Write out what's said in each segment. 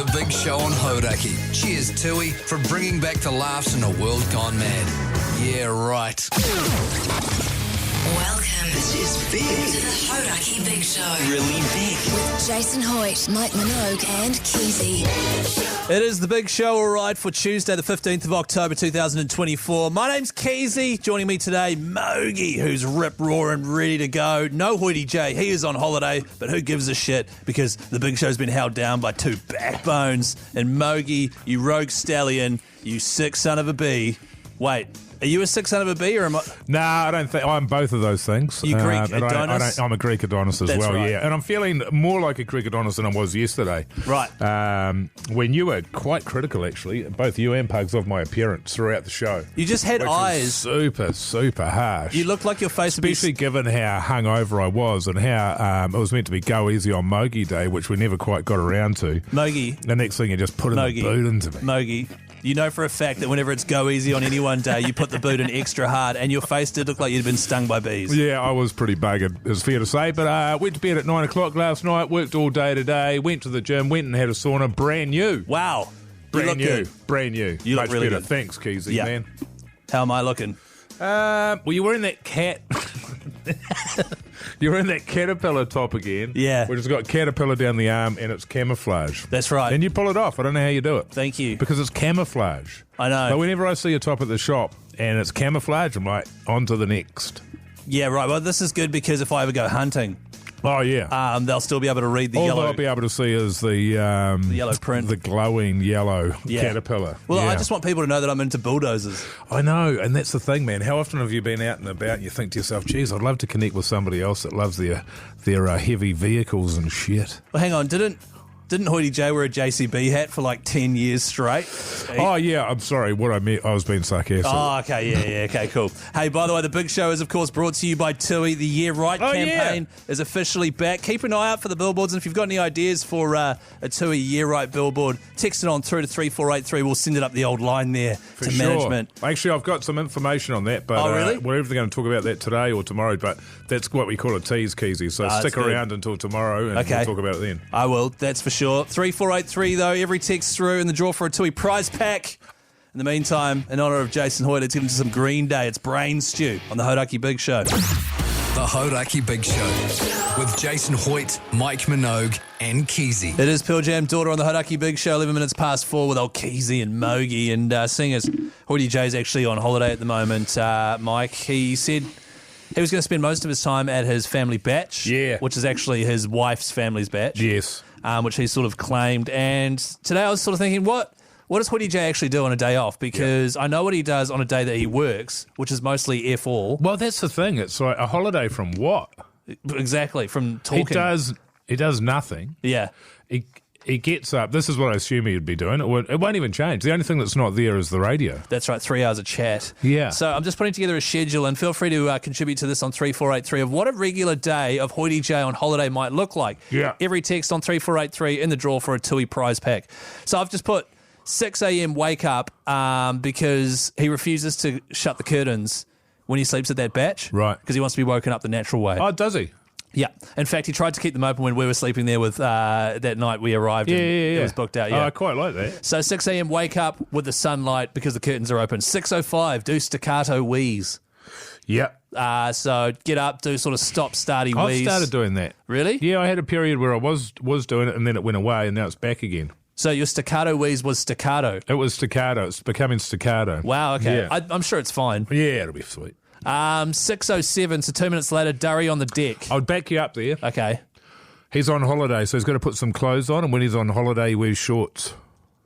The Big Show on Hauraki. Cheers, Tui, for bringing back the laughs in a world gone mad. Yeah, right. Welcome. This is big. To the Hauraki Big Show. Really big. With Jason Hoyt, Mike Minogue and Keyzie. It is the Big Show, all right, for Tuesday, the 15th of October, 2024. My name's Keyzie. Joining me today, Mogi, who's rip-roaring, ready to go. No Hoytey J. He is on holiday, but who gives a shit? Because the Big Show's been held down by two backbones. And Mogi, you rogue stallion, you sick son of a bee. Wait. Are you a sick son of a bee, or am I? No, I don't think I'm both of those things. You Greek Adonis? I'm a Greek Adonis as well, right. yeah. And I'm feeling more like a Greek Adonis than I was yesterday. Right. When you were quite critical, actually, both you and Pugs, of my appearance throughout the show. You just had which eyes. Was super harsh. You looked like your face would be... Especially given how hungover I was and how it was meant to be go easy on Mogi Day, which we never quite got around to. Mogi. The next thing you just put in the boot into me. Mogi. You know for a fact that whenever it's go easy on any one day, you put the boot in extra hard, and your face did look like you'd been stung by bees. Yeah, I was pretty buggered, it's fair to say. But went to bed at 9 o'clock last night, worked all day today, went to the gym, went and had a sauna, brand new. Wow. Brand new. Good. Brand new. You look Much really better. good. Thanks, Keyzie, Yeah. man. How am I looking? Well, you're wearing that cat... You're in that caterpillar top again. Yeah. Which has got caterpillar down the arm and it's camouflage. That's right. And you pull it off. I don't know how you do it. Thank you. Because it's camouflage. I know. But whenever I see a top at the shop and it's camouflage, I'm like, on to the next. Yeah, right. Well, this is good because if I ever go hunting... Oh, yeah. They'll still be able to read the All yellow... they'll be able to see is the yellow print. The glowing yellow caterpillar. Well, yeah. I just want people to know that I'm into bulldozers. I know, and that's the thing, man. How often have you been out and about and you think to yourself, geez, I'd love to connect with somebody else that loves their heavy vehicles and shit. Well, hang on. Didn't Hoytey J wear a JCB hat for like 10 years straight? Oh, yeah, I'm sorry. What I meant, I was being sarcastic. Oh, okay, yeah, okay, cool. Hey, by the way, the Big Show is, of course, brought to you by Tui. The Year Right campaign is officially back. Keep an eye out for the billboards, and if you've got any ideas for a Tui Year Right billboard, text it on through to 3483. We'll send it up the old line there to management. Actually, I've got some information on that, but really? we're either going to talk about that today or tomorrow, but that's what we call a tease, Keyzie, so stick around until tomorrow and we'll talk about it then. I will, that's for sure. 3483, though, every text through in the draw for a Tui prize pack. In the meantime, in honour of Jason Hoyt, let's get into some Green Day. It's Brain Stew on the Hauraki Big Show. The Hauraki Big Show with Jason Hoyt, Mike Minogue and Keyzie. It is Pearl Jam Daughter on the Hauraki Big Show, 11 minutes past 4 with old Keyzie and Mogi. And seeing as Hoytey J's actually on holiday at the moment, Mike, he said he was going to spend most of his time at his family batch, which is actually his wife's family's batch, which he sort of claimed. And today I was sort of thinking, what does Hoytey J actually do on a day off? Because I know what he does on a day that he works, which is mostly F all. Well, that's the thing. It's like a holiday from what? Exactly, from talking. He does nothing. Yeah. He gets up. This is what I assume he'd be doing. It won't even change. The only thing that's not there is the radio. That's right, 3 hours of chat. Yeah. So I'm just putting together a schedule, and feel free to contribute to this on 3483 of what a regular day of Hoytey J on holiday might look like. Yeah. Every text on 3483 in the draw for a Tui prize pack. So I've just put 6 a.m. wake up because he refuses to shut the curtains when he sleeps at that batch. Right. Because he wants to be woken up the natural way. Oh, does he? Yeah. In fact, he tried to keep them open when we were sleeping there with that night we arrived. It was booked out, Oh, I quite like that. So 6 a.m. wake up with the sunlight because the curtains are open. 6:05 do staccato wheeze. Yep. So get up, do sort of stop-starty wheeze. I've started doing that. Really? Yeah, I had a period where I was doing it and then it went away and now it's back again. So your staccato wheeze was staccato? It was staccato. It's becoming staccato. Wow, okay. Yeah. I'm sure it's fine. Yeah, it'll be sweet. 6:07, so 2 minutes later, Durry on the deck. I'd back you up there. Okay. He's on holiday, so he's got to put some clothes on, and when he's on holiday, he wears shorts.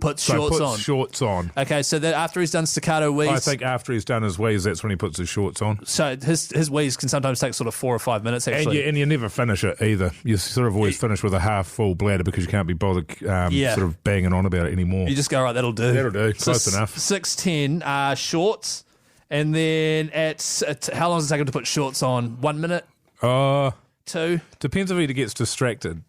Puts shorts on. Okay, so that after he's done staccato wheeze... I think after he's done his wheeze, that's when he puts his shorts on. So his wheeze can sometimes take sort of 4 or 5 minutes, actually. And you never finish it either. You sort of always finish with a half-full bladder because you can't be bothered sort of banging on about it anymore. You just go, right, that'll do. That'll do. Close enough. 6:10, shorts. And then how long does it take him to put shorts on? 1 minute? 2? Depends if he gets distracted.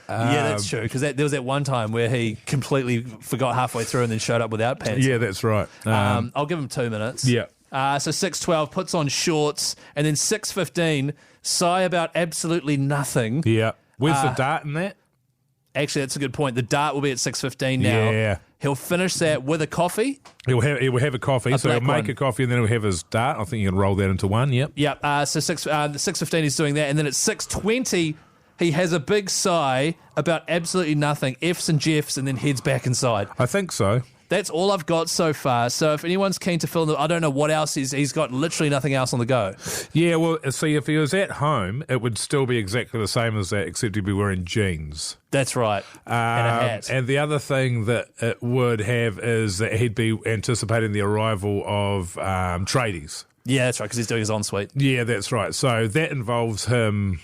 Yeah, that's true, because there was that one time where he completely forgot halfway through and then showed up without pants. Yeah, that's right. I'll give him 2 minutes. Yeah. So 6:12, puts on shorts, and then 6:15, sigh about absolutely nothing. Yeah. Where's the dart in that? Actually, that's a good point. The dart will be at 6:15 now. Yeah. He'll finish that with a coffee. He'll have a coffee, so he'll make a coffee and then he'll have his dart. I think you can roll that into one, yep. Yep, so 6:15 he's doing that, and then at 6:20 he has a big sigh about absolutely nothing, F's and Jeffs, and then heads back inside. I think so. That's all I've got so far. So if anyone's keen to fill in, I don't know what else he's got literally nothing else on the go. Yeah, well, see, if he was at home, it would still be exactly the same as that, except he'd be wearing jeans. That's right, and a hat. And the other thing that it would have is that he'd be anticipating the arrival of tradies. Yeah, that's right, because he's doing his ensuite. Yeah, that's right. So that involves him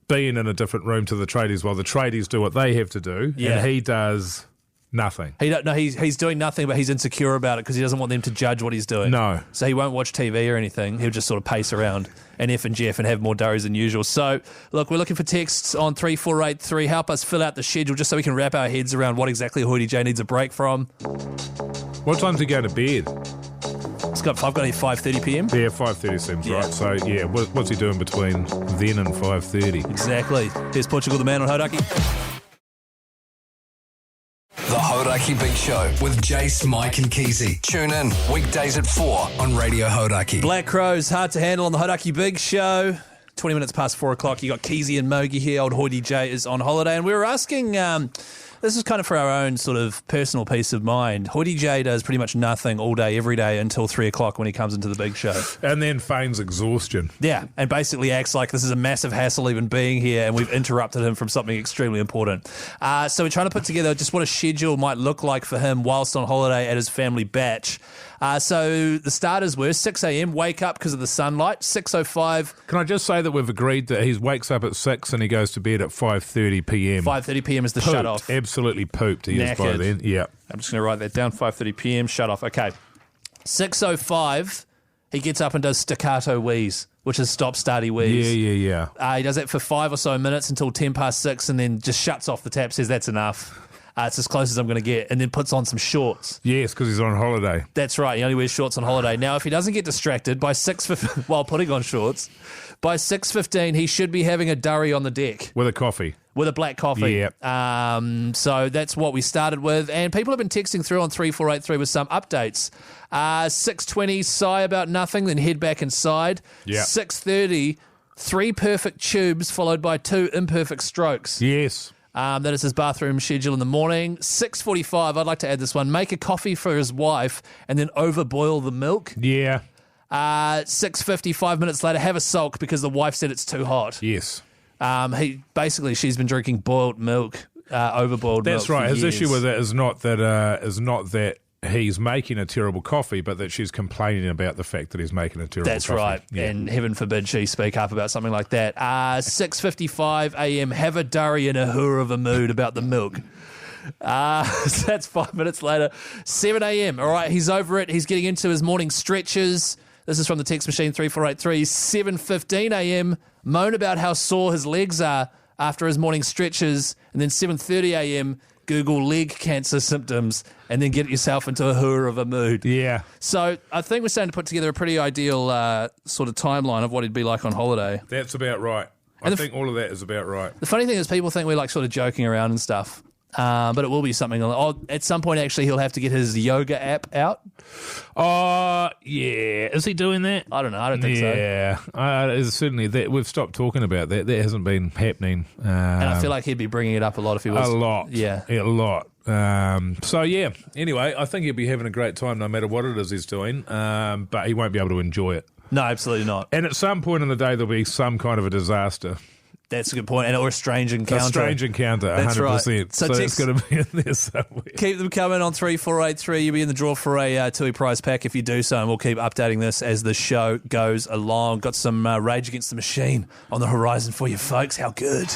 being in a different room to the tradies while the tradies do what they have to do, and he does nothing. He's doing nothing, but he's insecure about it because he doesn't want them to judge what he's doing. No. So he won't watch TV or anything. He'll just sort of pace around and F and Jeff and have more durries than usual. So, look, we're looking for texts on 3483. Help us fill out the schedule just so we can wrap our heads around what exactly Hoytey J needs a break from. What time's he going to bed? I've got here 5:30 p.m. Yeah, 5:30 seems right. So, yeah, what's he doing between then and 5:30? Exactly. Here's Portugal the Man on Hauraki. The Hauraki Big Show with Jase, Mike and Keyzie. Tune in weekdays at 4 on Radio Hauraki. Black Crows, hard to handle on the Hauraki Big Show. 20 minutes past 4 o'clock. You got Keyzie and Mogi here. Old Hoytey J is on holiday. And we were asking, this is kind of for our own sort of personal peace of mind. Hoytey J does pretty much nothing all day, every day until 3 o'clock when he comes into the big show. And then feigns exhaustion. Yeah, and basically acts like this is a massive hassle even being here and we've interrupted him from something extremely important. So we're trying to put together just what a schedule might look like for him whilst on holiday at his family batch. So the starters were 6 a.m, wake up because of the sunlight, 6:05. Can I just say that we've agreed that he wakes up at 6 and he goes to bed at 5:30 p.m. 5:30 p.m. is the Pooped. shut-off. Absolutely pooped he is by then. Yeah. I'm just going to write that down, 5:30 p.m, shut-off. Okay. 6:05, he gets up and does staccato wheeze, which is stop-starty wheeze. Yeah. He does that for 5 or so minutes until 10 past 6 and then just shuts off the tap, says that's enough. It's as close as I'm going to get, and then puts on some shorts. Yes, because he's on holiday. That's right. He only wears shorts on holiday. Now, if he doesn't get distracted by 6:15 while putting on shorts, by 6:15 he should be having a durry on the deck With a coffee. with a black coffee. Yeah. So that's what we started with, and people have been texting through on 3483 with some updates. 6:20 sigh about nothing, then head back inside. Yeah. 6:30 3 perfect tubes followed by 2 imperfect strokes. Yes. That is his bathroom schedule in the morning. 6:45, I'd like to add this one. Make a coffee for his wife and then overboil the milk. Yeah. 6:50, 5 minutes later, have a sulk because the wife said it's too hot. Yes. She's been drinking boiled milk, overboiled milk. That's right. For His years. issue with it is not that he's making a terrible coffee, but that she's complaining about the fact that he's making a terrible That's coffee. right. Yeah. And heaven forbid she speak up about something like that. 6:55 a.m, have a durry in a hur of a mood about the milk. So that's 5 minutes later. 7 a.m. All right, he's over it. He's getting into his morning stretches. This is from the text machine 3483. 7:15 a.m, moan about how sore his legs are after his morning stretches. And then 7:30 a.m, Google leg cancer symptoms and then get yourself into a hur of a mood. Yeah. So I think we're starting to put together a pretty ideal sort of timeline of what he'd be like on holiday. That's about right. I think all of that is about right. The funny thing is people think we're like sort of joking around and stuff. But it will be something. At some point, actually, he'll have to get his yoga app out. Oh, yeah. Is he doing that? I don't know. I don't think so. Yeah. Certainly, that we've stopped talking about that. That hasn't been happening. And I feel like he'd be bringing it up a lot if he was. A lot. Yeah. A lot. So, yeah. Anyway, I think he'll be having a great time no matter what it is he's doing. But he won't be able to enjoy it. No, absolutely not. And at some point in the day, there'll be some kind of a disaster. That's a good point. Or a strange encounter. A strange encounter, 100%. That's right. So it's going to be in there somewhere. Keep them coming on 3483. You'll be in the draw for a Tui prize pack if you do so, and we'll keep updating this as the show goes along. Got some Rage Against the Machine on the horizon for you folks. How good.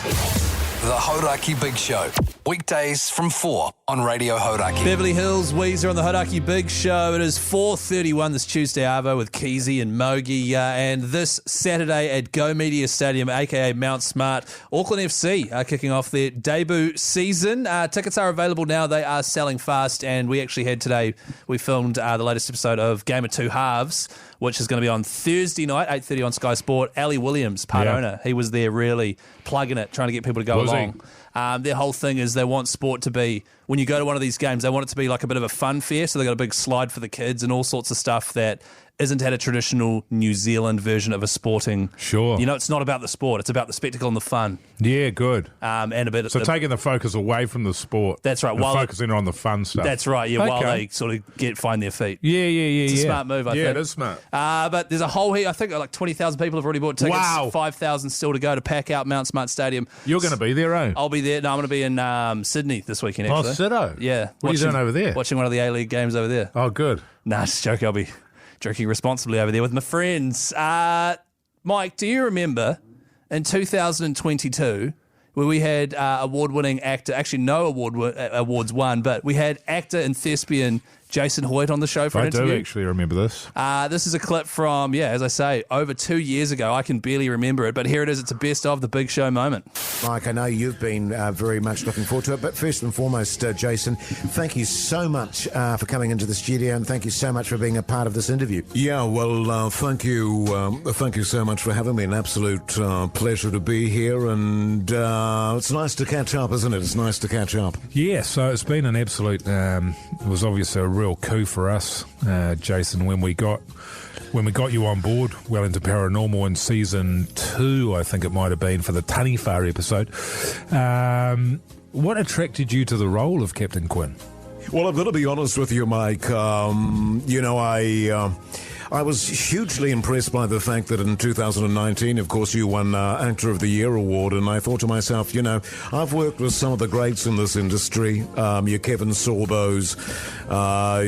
The Hauraki Big Show. Weekdays from 4 on Radio Hauraki. Beverly Hills, Weezer on the Hauraki Big Show. It is 4:31 this Tuesday, Arvo, with Keyzie and Mogi. And this Saturday at Go Media Stadium, a.k.a. Mount Smart, Auckland FC are kicking off their debut season. Tickets are available now. They are selling fast. And we actually had today, we filmed the latest episode of Game of Two Halves, which is going to be on Thursday night, 8:30 on Sky Sport. Ali Williams, part owner, he was there really plugging it, trying to get people to go along. Their whole thing is they want sport to be, when you go to one of these games, they want it to be like a bit of a fun fair. So they got a big slide for the kids and all sorts of stuff that isn't at a traditional New Zealand version of a sporting. Sure. It's not about the sport. It's about the spectacle and the fun. Yeah, good. And a bit. So taking the focus away from the sport. That's right. And focusing on the fun stuff. That's right. Yeah, while they sort of find their feet. Yeah. It's a smart move, I think. Yeah, it is smart. But there's a whole heap. I think like 20,000 people have already bought tickets. Wow. 5,000 still to go to pack out Mount Smart Stadium. You're going to be there, eh? I'll be there. No, I'm going to be in Sydney this weekend, actually. Oh, Siddo. Yeah. What are you doing over there? Watching one of the A-League games over there. Oh, good. Nah, just joking. I'll be drinking responsibly over there with my friends. Mike, do you remember in 2022 where we had award-winning actor, actually no awards won, but we had actor and thespian Jase and Hoytey on the show for an interview. I do actually remember this. This is a clip from, as I say, over 2 years ago. I can barely remember it, but here it is. It's a best of the Big Show moment. Mike, I know you've been very much looking forward to it, but first and foremost, Jason, thank you so much for coming into the studio, and thank you so much for being a part of this interview. Yeah, well, thank you so much for having me. An absolute pleasure to be here, and it's nice to catch up, isn't it? It's nice to catch up. Yeah, so it's been an absolute, it was obviously a real coup for us, Jason, when we got you on board well into Paranormal in season 2, I think it might have been, for the Taniwha episode. What attracted you to the role of Captain Quinn? Well, I've got to be honest with you, Mike. I was hugely impressed by the fact that in 2019, of course, you won Actor of the Year award, and I thought to myself, I've worked with some of the greats in this industry, your Kevin Sorbos,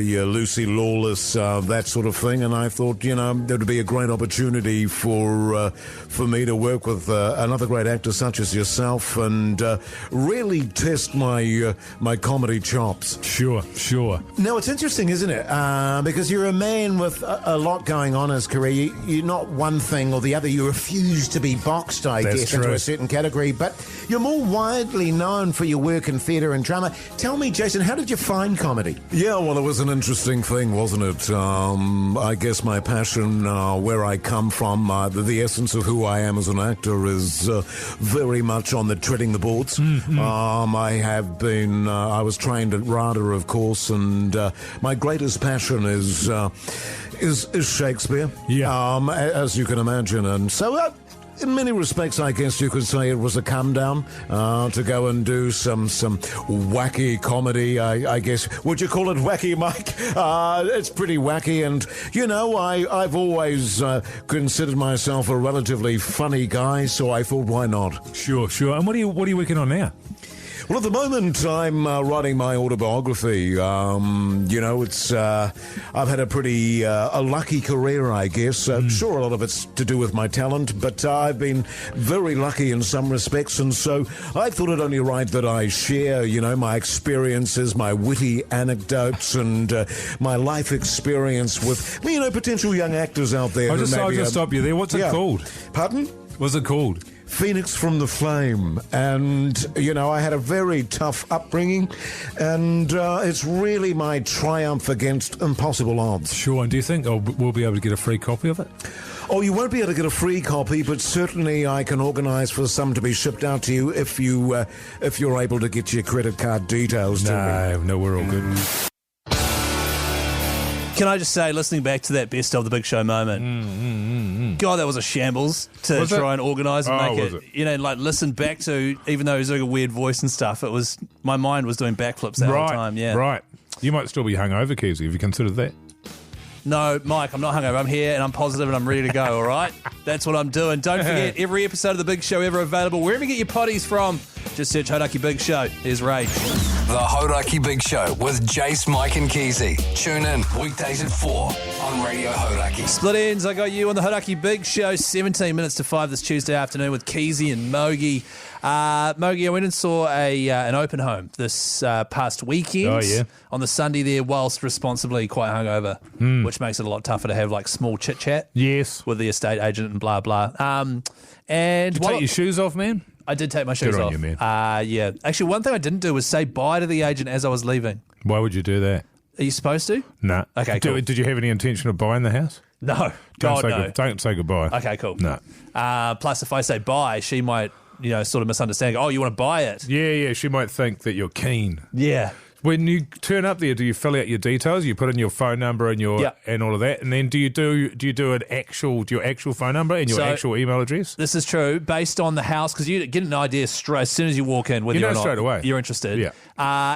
your Lucy Lawless, that sort of thing, and I thought, there'd be a great opportunity for me to work with another great actor such as yourself and really test my comedy chops. Sure. Now, it's interesting, isn't it? Because you're a man with a lot going on in his career. You're not one thing or the other. You refuse to be boxed, I guess, into a certain category, but you're more widely known for your work in theatre and drama. Tell me, Jason, how did you find comedy? Yeah, well, it was an interesting thing, wasn't it? I guess my passion, where I come from, the essence of who I am as an actor is very much on the treading the boards. Mm-hmm. I was trained at RADA, of course, and my greatest passion is Shakespeare, as you can imagine. And so in many respects, I guess you could say it was a come down to go and do some wacky comedy, I guess. Would you call it wacky, Mike? It's pretty wacky, and, I've always considered myself a relatively funny guy, so I thought, why not? Sure. And what are you working on now? Well, at the moment, I'm writing my autobiography. It's I've had a pretty a lucky career, I guess. Sure, a lot of it's to do with my talent, but I've been very lucky in some respects, and so I thought it only right that I share, my experiences, my witty anecdotes, and my life experience with, potential young actors out there. I'll just stop you there. What's it called? Pardon? What's it called? Phoenix from the Flame. And, I had a very tough upbringing, and it's really my triumph against impossible odds. Sure, and do you think we'll be able to get a free copy of it? Oh, you won't be able to get a free copy, but certainly I can organise for some to be shipped out to you if you're able to get your credit card details to me. No, we're all good. Can I just say, listening back to that best of the Big Show moment, God, that was a shambles to try and organise and make it. Listen back to, even though he was doing a weird voice and stuff, it was, my mind was doing backflips that whole time. Yeah, right. You might still be hungover, Keyzie. Have you considered that? No, Mike, I'm not hungover. I'm here and I'm positive and I'm ready to go, all right? That's what I'm doing. Don't forget, every episode of The Big Show ever available, wherever you get your potties from, just search Hauraki Big Show. Here's Rage. The Hauraki Big Show with Jase, Mike and Keyzie. Tune in weekdays at 4 on Radio Hauraki. Split ends, I got you on the Hauraki Big Show, 17 minutes to 5 this Tuesday afternoon with Keyzie and Mogi. Mogi, I went and saw an open home this past weekend. Oh, yeah. On the Sunday there, whilst responsibly quite hungover, which makes it a lot tougher to have like small chit-chat. Yes. With the estate agent and blah, blah. And did you take your shoes off, man? I did take my shoes Good on off. you, man. Yeah. Actually, one thing I didn't do was say bye to the agent as I was leaving. Why would you do that? Are you supposed to? No. Okay, cool. Did you have any intention of buying the house? No. God, no. Don't say goodbye. Okay, cool. No. Plus, if I say bye, she might sort of misunderstanding. Oh, you want to buy it? Yeah. She might think that you're keen. Yeah. When you turn up there, do you fill out your details? You put in your phone number and and all of that, and then do you do your actual phone number and your actual email address? This is true, based on the house, because you get an idea as soon as you walk in whether you know or not straight away. You're interested. Yeah.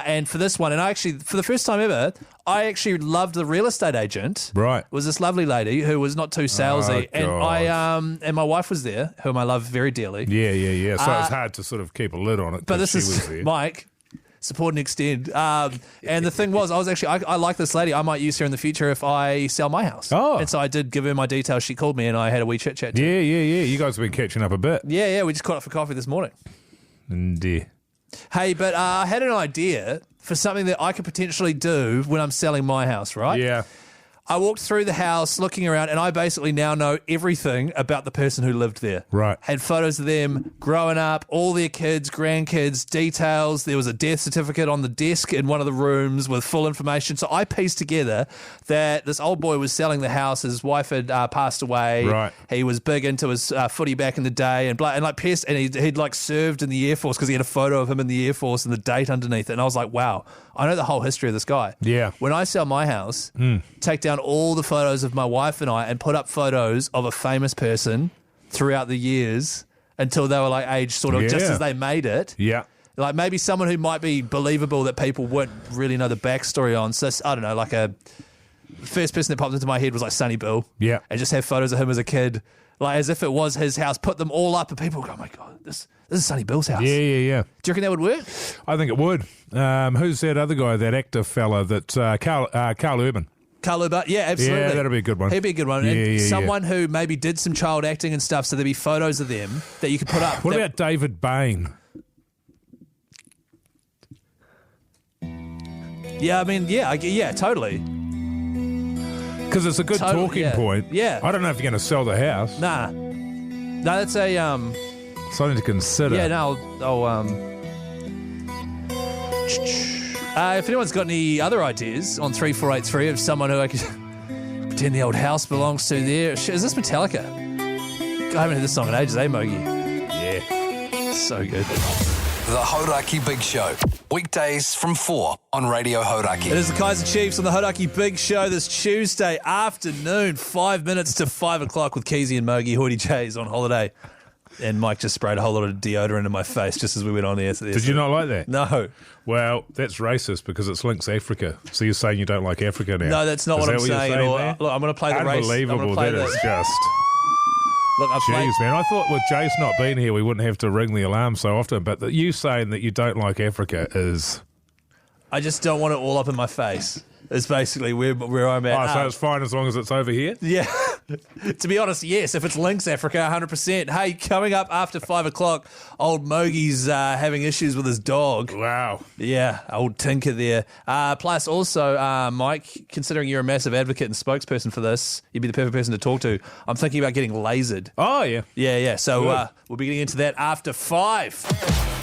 And for this one, and I actually, for the first time ever, I actually loved the real estate agent. Right. It was this lovely lady who was not too salesy, God. and my wife was there, whom I love very dearly. Yeah. So it's hard to sort of keep a lid on it. But this was is there. Mike. Support and extend. And the thing was, I like this lady. I might use her in the future if I sell my house. Oh. And so I did give her my details. She called me and I had a wee chit chat. Yeah. You guys have been catching up a bit. Yeah. We just caught up for coffee this morning. Indeed. Hey, but I had an idea for something that I could potentially do when I'm selling my house, right? Yeah. I walked through the house looking around and I basically now know everything about the person who lived there. Right. Had photos of them growing up, all their kids, grandkids, details. There was a death certificate on the desk in one of the rooms with full information. So I pieced together that this old boy was selling the house. His wife had passed away. Right. He was big into his footy back in the day and he'd like served in the Air Force because he had a photo of him in the Air Force and the date underneath it. And I was like, wow, I know the whole history of this guy. Yeah. When I sell my house, take down all the photos of my wife and I and put up photos of a famous person throughout the years until they were like aged sort of just as they made it. Yeah. Like maybe someone who might be believable that people wouldn't really know the backstory on. So I don't know, like the first person that popped into my head was like Sonny Bill. Yeah. And just have photos of him as a kid, like as if it was his house, put them all up and people go, oh my God, this is Sonny Bill's house. Yeah. Do you reckon that would work? I think it would. Who's that other guy, that actor fella that Carl Urban? Carl Urban, yeah, absolutely. Yeah, that'd be a good one. He'd be a good one. And someone who maybe did some child acting and stuff, so there'd be photos of them that you could put up. What about David Bain? Yeah, I mean, yeah, totally. Because it's a good talking point. Yeah. I don't know if you're going to sell the house. Nah, that's a something to consider. Yeah, no, if anyone's got any other ideas on 3483 of someone who I could pretend the old house belongs to there. Is this Metallica? I haven't heard this song in ages, Mogi? Yeah. So good. The Hauraki Big Show. Weekdays from 4 on Radio Hauraki. It is the Keyzie Chiefs on the Hauraki Big Show this Tuesday afternoon, 5 minutes to 5 o'clock with Keyzie and Mogi. Hoytey Jase on holiday. And Mike just sprayed a whole lot of deodorant in my face just as we went on the air. Did you not like that? No. Well, that's racist because it's links Africa. So you're saying you don't like Africa now? No, that's not what I'm saying at all. Man? Look, I'm going to play the race. Unbelievable. That is just... Look, Jeez, man. I thought with Jase not being here, we wouldn't have to ring the alarm so often. But you saying that you don't like Africa is... I just don't want it all up in my face. It's basically where I'm at. Oh, so it's fine as long as it's over here? Yeah. To be honest, yes. If it's Lynx Africa, 100%. Hey, coming up after 5 o'clock, old Mogi's having issues with his dog. Wow. Yeah, old Tinker there. Plus also, Mike, considering you're a massive advocate and spokesperson for this, you'd be the perfect person to talk to. I'm thinking about getting lasered. Oh, yeah. Yeah. So we'll be getting into that after 5.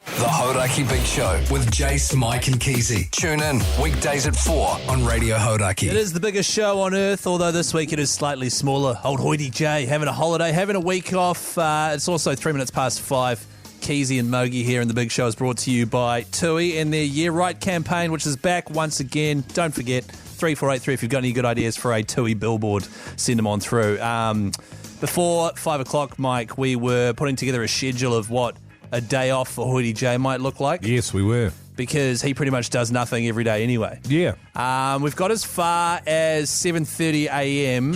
The Hauraki Big Show with Jase, Mike and Keyzie. Tune in weekdays at 4 on Radio Hauraki. It is the biggest show on earth, although this week it is slightly smaller. Old Hoytey J having a holiday, having a week off. It's also 3 minutes past 5. Keezy and Mogi here in the big show is brought to you by TUI and their Year Right campaign, which is back once again. Don't forget, 3483 if you've got any good ideas for a TUI billboard, send them on through. Before 5 o'clock, Mike, we were putting together a schedule of what a day off for Hoytey J might look like. Yes, we were. Because he pretty much does nothing every day anyway. Yeah. We've got as far as 7:30 a.m.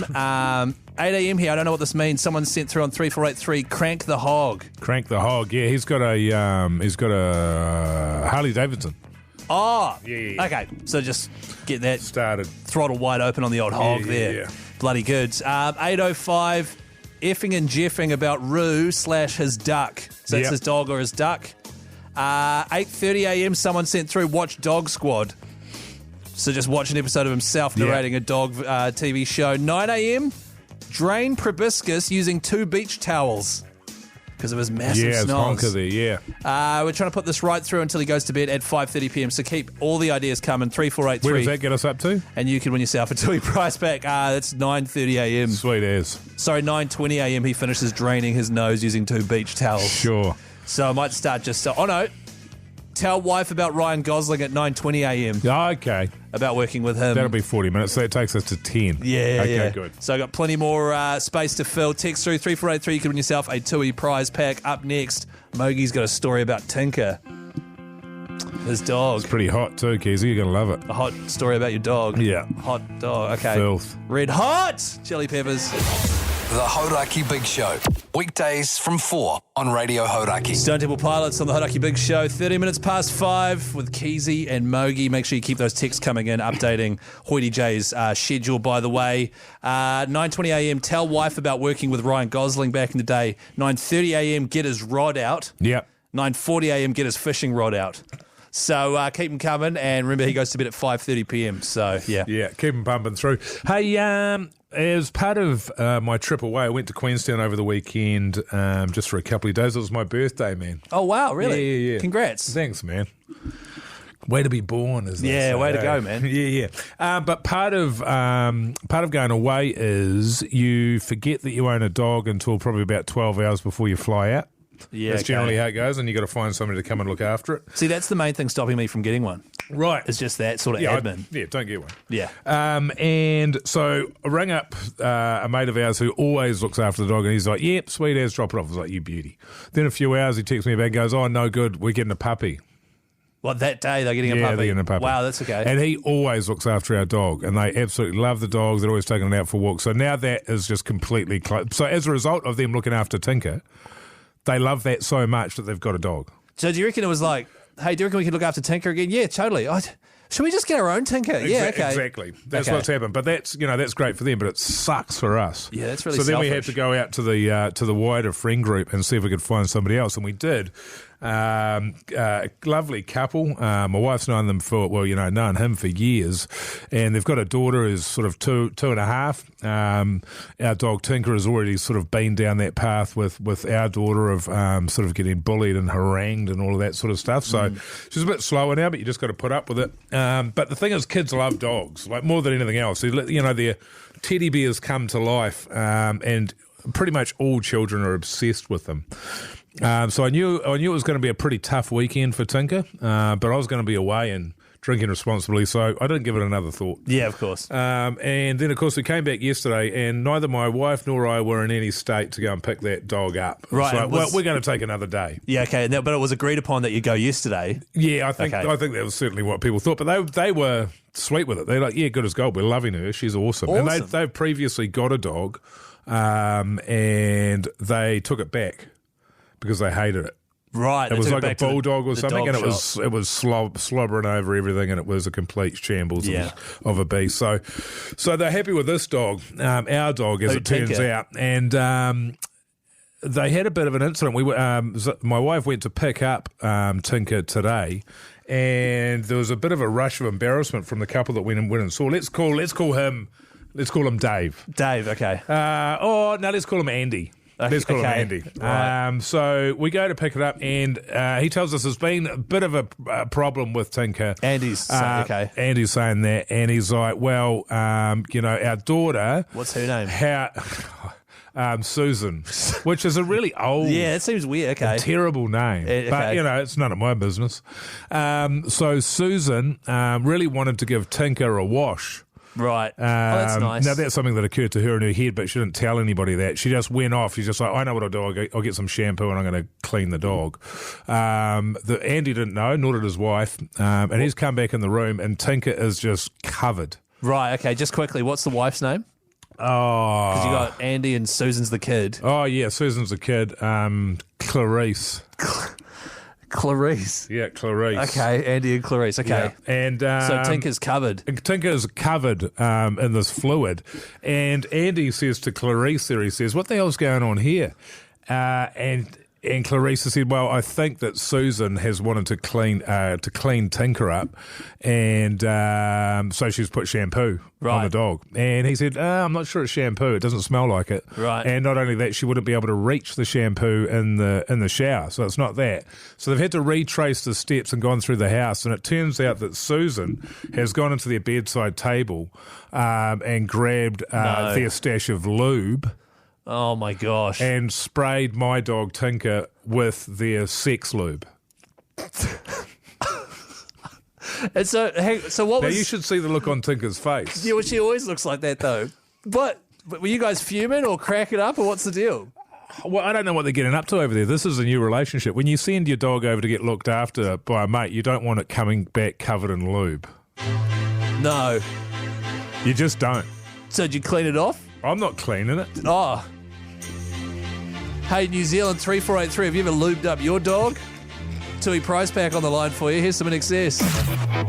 8 a.m. here. I don't know what this means. Someone sent through on 3483. Crank the hog. Crank the hog. Yeah, he's got a Harley Davidson. Oh. Yeah. Okay. So just get that started. Throttle wide open on the old hog there. Yeah. Bloody good. 8:05. Effing and jeffing about Roo / his duck. So that's his dog or his duck. 8:30 a.m. someone sent through Watch Dog Squad. So just watch an episode of himself narrating a dog TV show. 9 a.m. Drain proboscis using 2 beach towels. because of his massive it's snoz. honker there, yeah. We're trying to put this right through until he goes to bed at 5:30 p.m. So keep all the ideas coming. 3483. Where does that get us up to? And you can win yourself a Tui prize pack. That's 9:30 a.m. Sweet as. Sorry, 9:20 a.m. He finishes draining his nose using 2 beach towels. Sure. So I might start just... Oh, no. Tell wife about Ryan Gosling at 9:20 a.m. Okay. About working with him. That'll be 40 minutes, so that takes us to 10. Yeah, Okay, good. So I got plenty more space to fill. Text through 3483. You can win yourself a Tui prize pack. Up next, Mogi's got a story about Tinker, his dog. It's pretty hot too, Keyzie. You're going to love it. A hot story about your dog. Yeah. Hot dog. Okay. Filth. Red hot chili peppers. The Hauraki Big Show. Weekdays from 4 on Radio Hauraki. Stone Temple Pilots on the Hauraki Big Show. 30 minutes past 5 with Keyzie and Mogi. Make sure you keep those texts coming in, updating Hoytey Jay's schedule, by the way. 9:20 a.m, tell wife about working with Ryan Gosling back in the day. 9:30 a.m, get his rod out. Yep. 9:40 a.m, get his fishing rod out. So keep him coming, and remember he goes to bed at 5:30 p.m. So yeah, keep him pumping through. Hey, as part of my trip away, I went to Queenstown over the weekend just for a couple of days. It was my birthday, man. Oh wow, really? Yeah. Congrats. Thanks, man. Way to be born, isn't it? Yeah, way to go, man. Yeah. But part of going away is you forget that you own a dog until probably about 12 hours before you fly out. Yeah, that's generally how it goes, and you got to find somebody to come and look after it. See, that's the main thing stopping me from getting one. Right, it's just that sort of admin. Don't get one. Yeah. And so I rang up a mate of ours who always looks after the dog, and he's like, "Yep, sweet as, drop it off." I was like, "You beauty." Then a few hours, he texts me back, and goes, "Oh, no good, we're getting a puppy." What, that day they're getting a puppy? Yeah, they're getting a puppy. Wow, that's okay. And he always looks after our dog, and they absolutely love the dogs. They're always taking it out for walks. So now that is just completely closed. So as a result of them looking after Tinker, they love that so much that they've got a dog. So do you reckon it was like, hey, do you reckon we could look after Tinker again? Yeah, totally. Should we just get our own Tinker? Yeah, okay. Exactly. That's what's happened. But that's great for them, but it sucks for us. Yeah, that's really So then selfish. we had to go out to the wider friend group and see if we could find somebody else, and we did. Lovely couple. My wife's known them known him for years, and they've got a daughter who's sort of two and a half. Our dog Tinker has already sort of been down that path with our daughter of sort of getting bullied and harangued and all of that sort of stuff. So she's a bit slower now, but you just got to put up with it. But the thing is, kids love dogs like more than anything else. Their teddy bears come to life, and pretty much all children are obsessed with them. So I knew it was going to be a pretty tough weekend for Tinker, but I was going to be away and drinking responsibly, so I didn't give it another thought. Yeah, of course. And then, of course, we came back yesterday, and neither my wife nor I were in any state to go and pick that dog up. Right. So, we're going to take another day. Yeah, okay. But it was agreed upon that you go yesterday. Yeah, I think that was certainly what people thought, but they were sweet with it. They're like, yeah, good as gold. We're loving her. She's awesome. And they've previously got a dog, and they took it back because they hated it. Right. It was like a bulldog or something, and it was slobbering over everything, and it was a complete shambles of a beast. So they're happy with this dog, our dog, as it turns out. And they had a bit of an incident. My wife went to pick up Tinker today, and there was a bit of a rush of embarrassment from the couple that went and saw. Let's call him Dave. Dave, okay. Let's call him Andy. Let's call him Andy. Right. So we go to pick it up, and he tells us there's been a bit of a problem with Tinker. Andy's saying, okay. Andy's saying that, and he's like, well, our daughter... What's her name? Susan, which is a really old... Yeah, it seems weird, okay. Terrible name. Okay. But, it's none of my business. So Susan really wanted to give Tinker a wash. Right. That's nice. Now, that's something that occurred to her in her head, but she didn't tell anybody that. She just went off. She's just like, I know what I'll do. I'll get some shampoo and I'm going to clean the dog. Andy didn't know, nor did his wife. And he's come back in the room, and Tinker is just covered. Right, okay. Just quickly, what's the wife's name? Oh. Because you got Andy and Susan's the kid. Oh, yeah, Susan's the kid. Clarice. Clarice. Yeah, Clarice. Okay, Andy and Clarice. Okay. Yeah. And so Tinker's covered. Tinker's covered in this fluid. And Andy says to Clarice there, he says, what the hell's going on here? And And Clarissa said, well, I think that Susan has wanted to clean Tinker up, and so she's put shampoo on the dog. And he said, I'm not sure it's shampoo. It doesn't smell like it. Right. And not only that, she wouldn't be able to reach the shampoo in the shower, so it's not that. So they've had to retrace the steps and gone through the house, and it turns out that Susan has gone into their bedside table and grabbed their stash of lube. Oh, my gosh. And sprayed my dog Tinker with their sex lube. And so what now was... you should see the look on Tinker's face. Yeah, well, she always looks like that, though. But were you guys fuming or cracking up, or what's the deal? Well, I don't know what they're getting up to over there. This is a new relationship. When you send your dog over to get looked after by a mate, you don't want it coming back covered in lube. No. You just don't. So did you clean it off? I'm not cleaning it. Oh. Hey, New Zealand 3483, have you ever lubed up your dog? Tui prize pack on the line for you. Here's some in excess. The